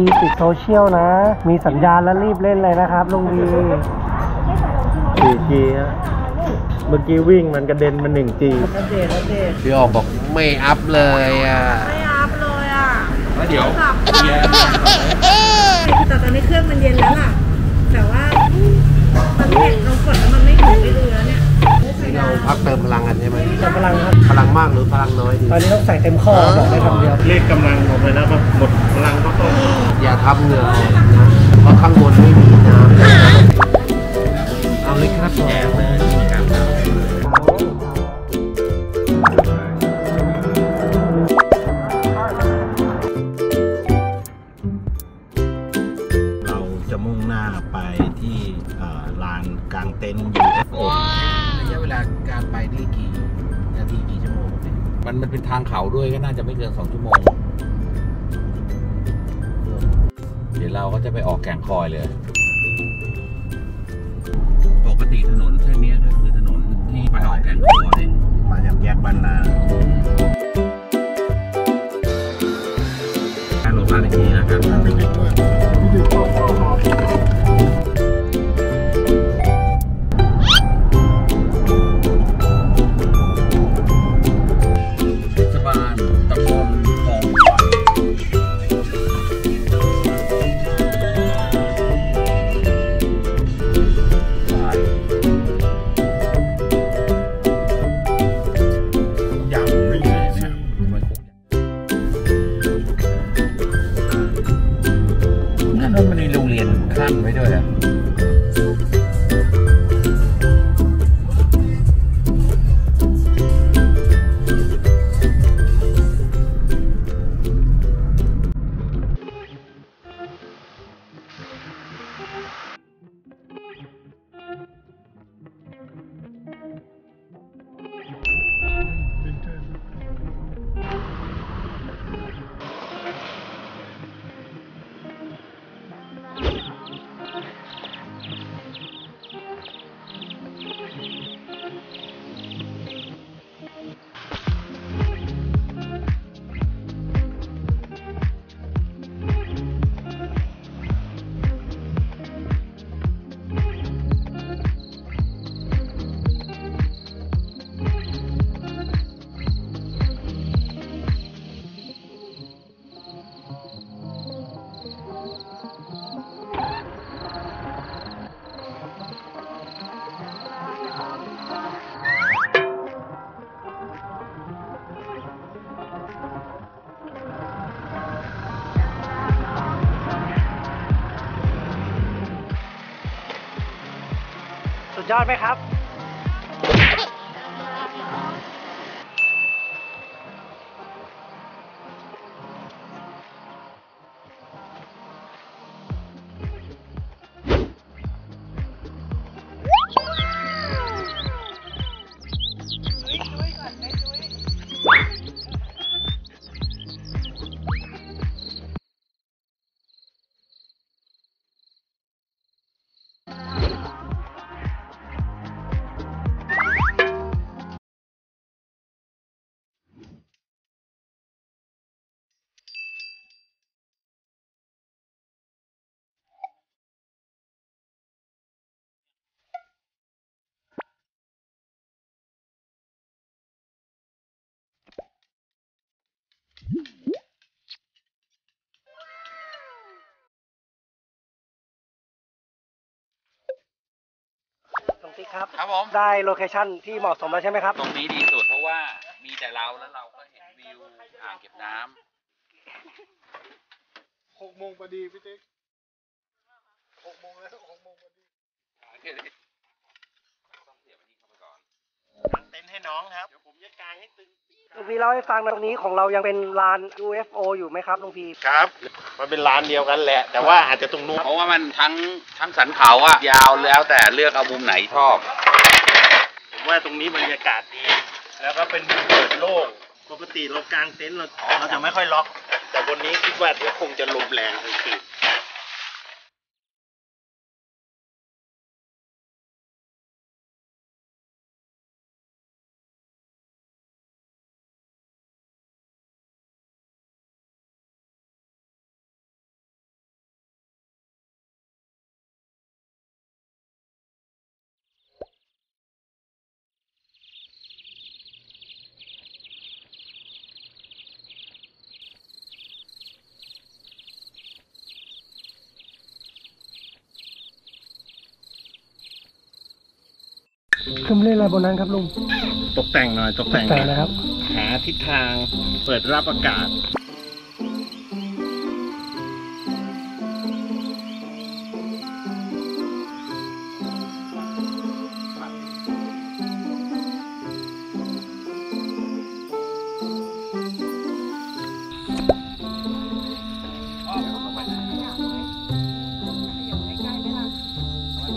วีติดโซเชียลนะมีสัญญาณแล้วรีบเล่นเลยนะครับลุงวี 4G ฮะเมื่อกี้วิ่งมันกระเด็นมา 1G อัปเดตพี่ออกบอกไม่อัพเลยอ่ะไม่อัพเลยอ่ะแล้วเดี๋ยวแต่ตอนนี้เครื่องมันเย็นแล้วล่ะแต่ว่ามันเห็นเรากดแล้วมันไม่ถึงเรือเนี่ยที่เราพักเติมพลังกันใช่ไหมเติมพลังครับพลังมากหรือพลังน้อยดีตอนนี้ต้องใส่เต็มข้อบอกได้คำเดียวเรียกกำลังออกไปแล้วก็หมดพลังก็ต้อง อย่าทำเหงื่อนะเพราะข้างบนไม่มีน้ำเอาเลยครับแจกเลยเราจะมุ่งหน้าไปที่ลานกลางเต็นท์ UFO ระยะเวลาการไปนี่กี่นาทีกี่ชั่วโมงมันเป็นทางเขาด้วยก็น่าจะไม่เกิน2 ชั่วโมงเดี๋ยวเราก็จะไปออกแก่งคอยเลยปกติถนนเส้นนี้ก็คือถนนที่ไปออกแก่งคอยมาจากแยกบ้านนาการลงมาในที่นะครับมันมีโรงเรียนขั้นไว้ด้วยอ่ะสุดยอดไหมครับตรงที่ครับผมได้โลเคชั่นที่เหมาะสมแล้วใช่ไหมครับตรงนี้ดีสุดเพราะว่ามีแต่เราแล้วเราก็เห็นวิวอ่างเก็บน้ำ6 โมงพอดีพี่ติ๊ก6 โมงแล้ว6 โมงพอดีต้องเสียบอันนี้เข้าไปก่อนกางเต็นท์ให้น้องครับเดี๋ยวผมจะกางให้ตึงลุงพีเล่าให้ฟังตรงนี้ของเรายังเป็นลาน UFO อยู่ไหมครับลุงพีครับมันเป็นลานเดียวกันแหละแต่ว่าอาจจะตรงนู้นเพราะว่ามันทั้งสันเขาอะยาวแล้วแต่เลือกเอามุมไหนชอบผมว่าตรงนี้บรรยากาศดีแล้วก็เป็นเปิดโล่งปกติเรากางเต็นท์เราจะไม่ค่อยล็อกแต่วันนี้คิดว่าเดี๋ยวคงจะลมแรงทันที ขึ้นเล่นอะไรบนนั้นครับลุง ตกแต่งหน่อยตกแต่ง แต่นะครับ หาทิศทางเปิดรับอากาศ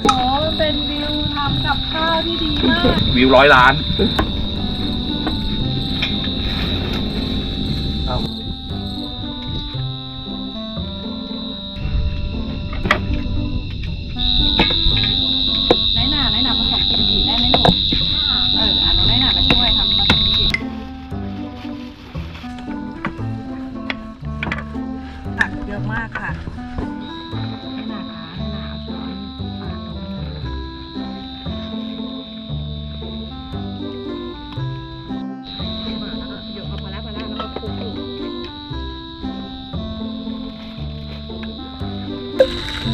โอ้เป็นวิวทำกับข้าวที่ดีมาก วิว100 ล้าน น้อยหนาผสมกิมจิได้ไหมลูกอันน้อยหนามาช่วยทำผสมกิมจิผักเยอะมากค่ะน้อยหนาเอาช้อนปาดลงแล้วก็เดี๋ยวพอแล้วแล้วก็คลุกอยู่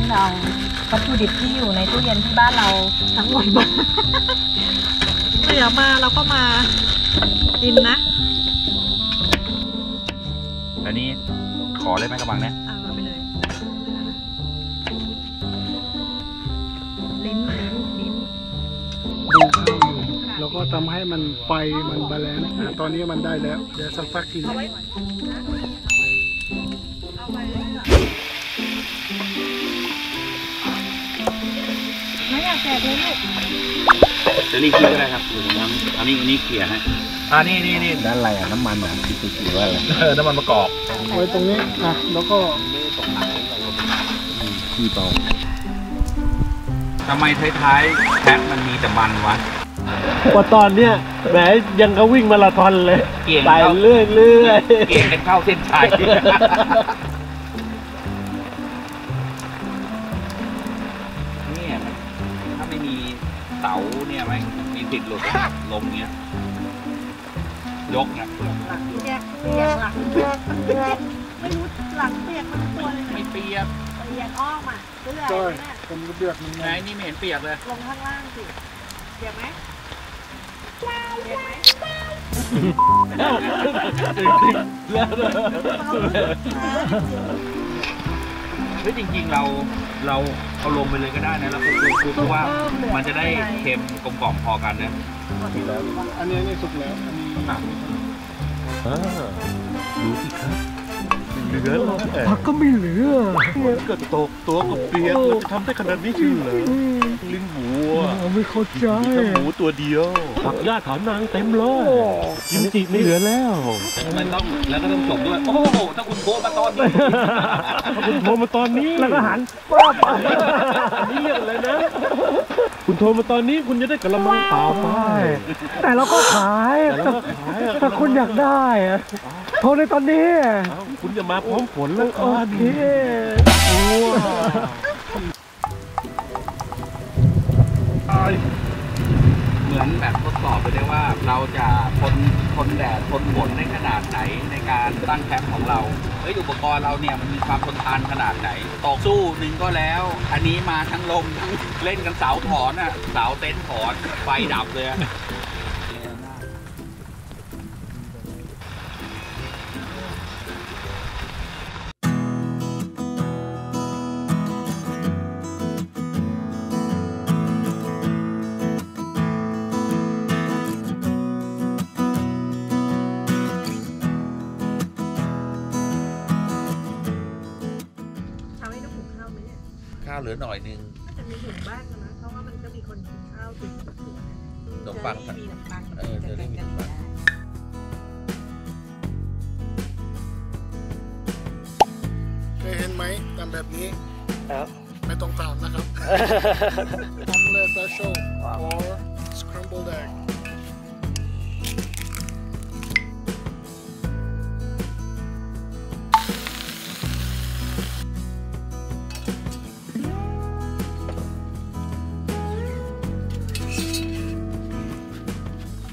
เราวัตถุดิบที่อยู่ในตู้เย็นที่บ้านเราทั้งหมดเดี๋ยวมาเราก็มากินนะ อันนี้ขอเลยไหมกระบังเนี่ย เอาไปเลยลิ้น ดูข้าวอยู่แล้วก็ทำให้มันไฟมันบาลานซ์ตอนนี้มันได้แล้ว เดี๋ยวสักพักที เอาไว้ไม่อยากแกะเลยลูก เดี๋ยวรีบกินก็ได้ครับอันนี้เคลียร์ให้นี่ ด้านอะไรอ่ะ น้ำมันอ่ะที่คิดว่าอะไร น้ำมันมะกอก ไว้ตรงนี้แล้วก็ ขี้เปล่า ทำไมท้ายๆแพ็คมันมีแต่มันวะ กว่าตอนเนี้ยแหมยังก็วิ่งมาราธอนเลย เกี่ยง ไป เข้า เรื่อย เกี่ยงกันเข้าเส้นชัยเนี่ยถ้าไม่มีเสาเนี่ยมันมีติดหลุดลมเงี้ยยกนะ หลังเปียกหลังเปียกไม่รู้หลังเปียกมันตัวเลย ไม่เปียก เปียกอ้อมอ่ะเสื้อ ๆ เห็ ก็ นไหมน่ะ ผมก็เดือดมัน ไงนี่ไม่เห็นเปียกเลย ลงข้างล่างสิเปียกไหมเปียกไหม เฮ้ยจริงๆเราเอาลงไปเลยก็ได้นะแล้วคลุกเพราะว่ามันจะได้เค็มกลมกล่อมพอกันนะ อันนี้สุกแล้วอันนี้ ดูสิครับเหลือเราแต่ ผักก็ไม่เหลือ ก็ตกตัวก็เปียกเราจะทำได้ขนาดนี้จริงเหรอลิ้นหมูอ่ะ ไม่เข้าใจ มีแค่หมูตัวเดียวผักหญ้าขานางเต็มเลยกิมจิไม่เหลือแล้ว มันต้องแล้วก็ต้องจบด้วย โอ้โหถ้าคุณโค้มาตอนนี้ คุณโทรมาตอนนี้ แล้วก็หันปั๊บ อันนี้เรียกอะไรนะ คุณโทรมาตอนนี้คุณจะได้กระมังเปล่าไป แต่เราก็ขาย แต่เราก็ขายอะ ถ้าคุณอยากได้อะโทรในตอนนี้ เอ้าคุณจะมาพร้อมผลแล้ว โอ กัน เค เหมือนแบบทดสอบไปได้ว่าเราจะทนแดดทนฝนในขนาดไหนในการตั้งแคมป์ของเราเฮ้ยอุปกรณ์เราเนี่ยมันมีความทนทานขนาดไหนตอกสู้หนึ่งก็แล้ว อันนี้มาทั้งลมทั้งเล่นกันเสาถอนอ่ะเสาเต็นท์ถอนไฟดับเลยอะ ทำให้ลูกหุงข้าวไหมเนี่ย ข้าวเหลือหน่อยนึง น่าจะมีหุงบ้างนะเพราะว่ามันก็มีคนกินข้าวติดกับตัว ขนมปัง มีขนมปัง เจอรี่มีขนมปัง เคยเห็นไหมทำแบบนี้ ครับ ไม่ต้องถามนะครับ Omelette special or scrambled egg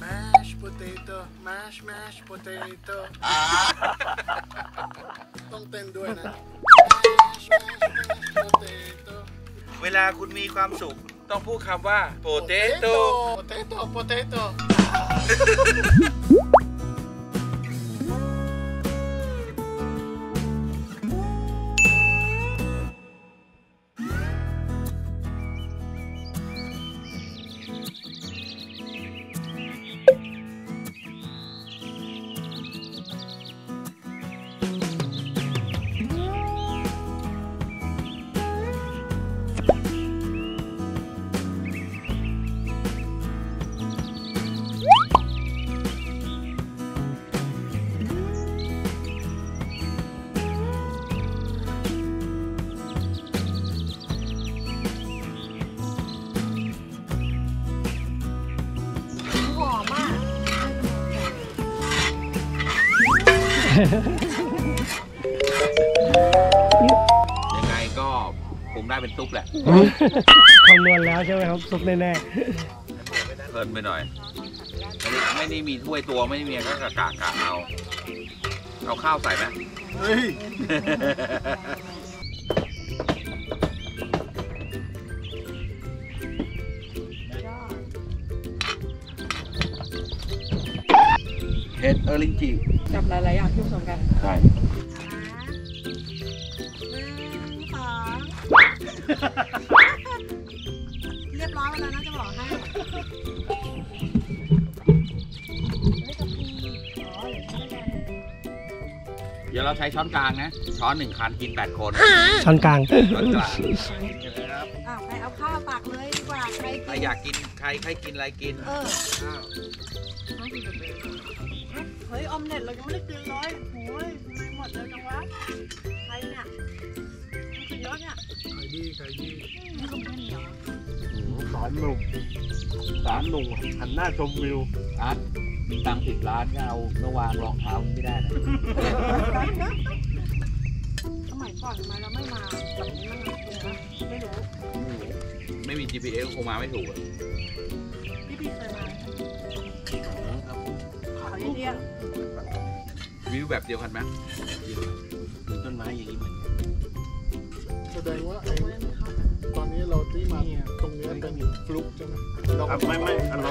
mashed potato mashed potato ต้องเต้นด้วยนะ mashed potato เวลาคุณมีความสุข ต้องพูดคำว่า potato potato หอมมาก ยังไงก็คงได้เป็นซุปแหละ คำนวณแล้วใช่ไหมครับซุปแน่ เพลินไปหน่อยไม่ได้มีถ้วยตัวไม่ได้มีก็กะเอาข้าวใส่ไหม เฮ้ย เห็ดเออรินจิ กับหลายๆอย่างที่ผสมกัน ใช่ เรียบร้อยแล้วนะจะบอกให้ เดี๋ยวเราใช้ช้อนกลางนะ ช้อน1 คันกิน 8 คน ๆช้อนกลาง ช้อนกลาง อ้าวใครเอาข้าวตักเลยดีกว่าใคร ใคร กิน อยากกินใครกินอะไรกิน เฮ้ยออมเล็ตเรายังไม่ได้กินเลยโอ้ยทำไมหมดเลยจังวะใครเนี่ยสุดยอดเนี่ย ขายดี นี่ก็เป็นเหนียว สามหนุ่มหันหน้าชมวิว อาร์ตมีตังค์10 ล้านก็เอามาวางรองเท้าไม่ได้นะ สมัยก่อนทำไมเราไม่มาแบบนี้มันนะไม่รู้ ไม่มี GPS คงมาไม่ถูกอะ พี่เคยมาเขาเรียก วิวแบบเดียวกันไหม ต้นไม้อย่างนี้เหมือน แสดงว่าไอ้ตอนนี้เราที่มาตรงนี้เป็นฟลุกใช่ไหมเรา ไม่เรา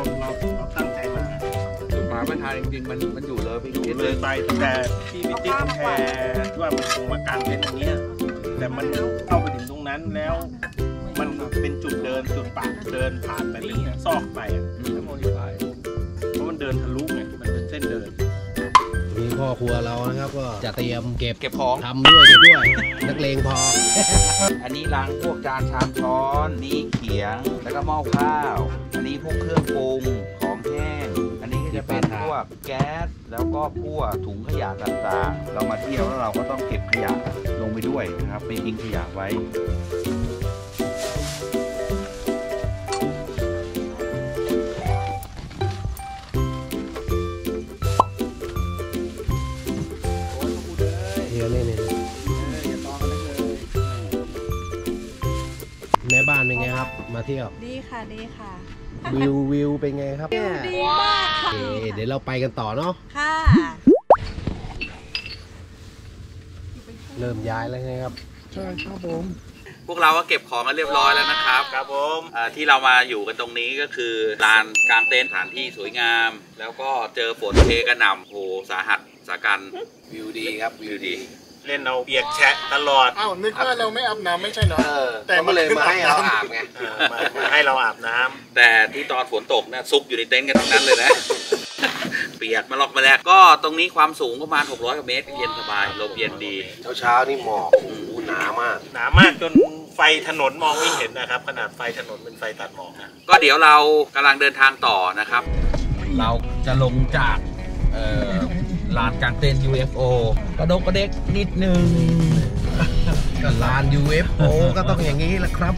ตั้งใจมา หมาไม่ทานจริงๆมันอยู่เลยไป อยู่เลยไปแต่ที่พิจิตรแพรว่ามันคงมากางเต็นท์ตรงเนี้ยแต่มันเข้าไปถึงตรงนั้นแล้ว มันเป็นจุดเดินจุดปากเดินผ่านไปเป็นซอกไปอ่ะแล้วโมดิฟายเพราะมันเดินทะลุไงมันเป็นเส้นเดิน มีพ่อครัวเรานะครับก็จะเตรียมเก็บ ของ ทำด้วยเก็บด้วย นักเลงพอ อันนี้ล้างพวกจานชามช้อนนี่เขียงแล้วก็หม้อข้าว อันนี้พวกเครื่องปรุงของแห้ง อันนี้ก็จะเป็นพวกแก๊สแล้วก็พวกถุงขยะต่างๆ เรามาเที่ยวแล้วเราก็ต้องเก็บขยะลงไปด้วยนะครับไม่ทิ้งขยะไว้ เดี๋ยวนี่แม่บ้านเป็นไงครับ มาเที่ยว ดีค่ะดีค่ะ วิวเป็นไงครับ ดีมากค่ะ เดี๋ยวเราไปกันต่อเนาะ ค่ะ เริ่มย้ายแล้วนะครับ ใช่ครับผม พวกเราก็เก็บของกันเรียบร้อยแล้วนะครับ ครับผม ที่เรามาอยู่กันตรงนี้ก็คือลานกลางเต็นท์สถานที่สวยงาม แล้วก็เจอฝนเทกระหน่ำโหสาหัสสากันวิวดีครับวิวดี เล่นเอาเปียกแฉะตลอด อ้าวนึกว่าเราไม่อาบน้ำไม่ใช่เหรอ แต่ก็เลยมาให้เราอาบไง มาให้เราอาบน้ำ แต่ที่ตอนฝนตกเนี่ยซุกอยู่ในเต็นท์กันทั้งนั้นเลยนะ เปียกมาลอกมาแลกก็ตรงนี้ความสูงประมาณ600 กว่าเมตรเย็นสบายลมเย็นดี เช้านี่หมอกหนามาก หนามากจนไฟถนนมองไม่เห็นนะครับ ขนาดไฟถนนเป็นไฟตัดหมอกนะ ก็เดี๋ยวเรากำลังเดินทางต่อนะครับ เราจะลงจากลานกลางเต็นท์ UFO กระดกกระเด็กนิดนึง ก็ลาน UFO ก็ต้องอย่างนี้แหละครับ